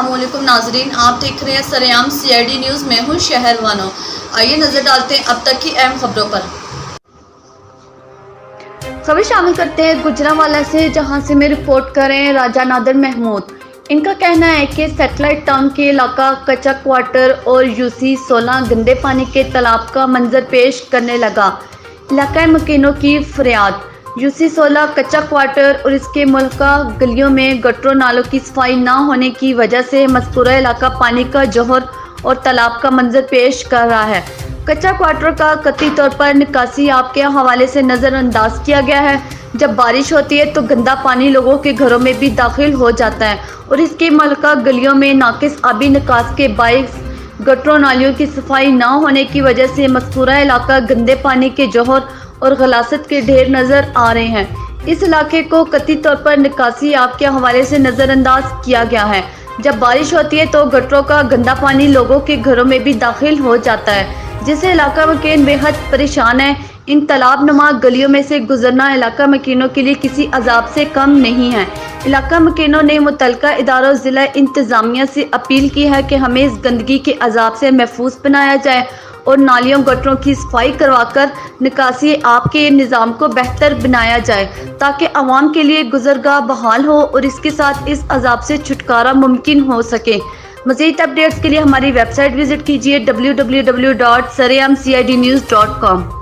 अस्सलाम वालेकुम नाजरीन, आप देख रहे हैं सरेआम CID न्यूज़ में हूँ शहर वानो। आइए नजर डालते हैं अब तक की अहम खबरों पर। खबर शामिल करते हैं गुजरांवाला से, जहां से में रिपोर्ट कर रहे हैं राजा नादिर महमूद। इनका कहना है कि सैटेलाइट टाउन के इलाका कच्चा क्वार्टर और UC 16 गंदे पानी के तालाब का मंजर पेश करने लगा। इलाका मकीनों की फरियाद, UC 16 कच्चा क्वार्टर और इसके मुल्का गलियों में गटरों नालों की सफाई न होने की वजह से मज़कूरा इलाका पानी का जौहर और तालाब का मंजर पेश कर रहा है। कच्चा क्वार्टर का कतई तौर पर निकासी आब के हवाले से नज़रअंदाज किया गया है। जब बारिश होती है तो गंदा पानी लोगों के घरों में भी दाखिल हो जाता है और इसके मुल्का गलियों में नाकिस आबी निकास के बाइस गटरों नालियों की सफाई न होने की वजह से मज़कूरा इलाका गंदे पानी के जौहर और गलासत के ढेर नज़र आ रहे हैं। इस इलाके को कतई तौर पर निकासी आब के हवाले से नज़रअंदाज किया गया है। जब बारिश होती है तो गटरों का गंदा पानी लोगों के घरों में भी दाखिल हो जाता है, जिससे इलाका मकीन बेहद परेशान है। इन तालाब नुमा गलियों में से गुजरना इलाका मकीनों के लिए किसी अजाब से कम नहीं है। इलाका मकीनों ने मुतल्लिका इदारों ज़िला इंतज़ामिया से अपील की है कि हमें इस गंदगी के अजाब से महफूज बनाया जाए और नालियों गटरों की सफाई करवाकर निकासी आब के निज़ाम को बेहतर बनाया जाए, ताकि आवाम के लिए गुजरगाह बहाल हो और इसके साथ इस अजाब से छुटकारा मुमकिन हो सके। मज़ीद अपडेट्स के लिए हमारी वेबसाइट विजिट कीजिए www.sareamcidnews.com।